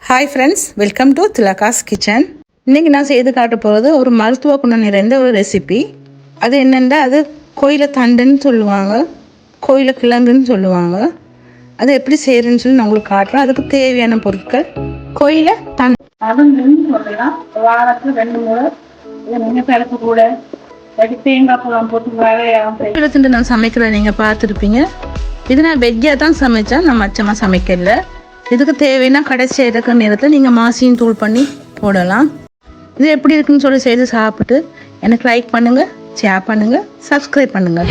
Hi friends, welcome to Thilaga's kitchen. இன்றைக்கி நான் செய்து காட்ட போகிறது ஒரு மருத்துவ குணம் நிறைந்த ஒரு ரெசிபி. அது என்னென்னா, அது கோயில தண்டுன்னு சொல்லுவாங்க, கோயில கிழங்குன்னு சொல்லுவாங்க. அது எப்படி செய்கிறேன்னு சொல்லி நான் உங்களுக்கு காட்டுறேன். அதுக்கு தேவையான பொருட்கள்: கோயில தண்டு அதுன்னு சொல்லலாம். வாரத்தில் 2 முறை நீங்கள் பிறப்பு கூட தேங்காய் பழம் போட்டு கோயில தண்டு நான் சமைக்கிறேன், நீங்கள் பார்த்துருப்பீங்க. இது நான் வெஜ்ஜாக தான் சமைச்சேன், நான் மச்சமாக சமைக்கல. இதுக்கு தேவைன்னா கடைசி எடுக்கிற நேரத்தில் நீங்கள் மாசியும் தூள் பண்ணி போடலாம். இது எப்படி இருக்குன்னு சொல்லி செய்து சாப்பிட்டு எனக்கு லைக் பண்ணுங்கள், ஷேர் பண்ணுங்கள், சப்ஸ்கிரைப் பண்ணுங்கள்.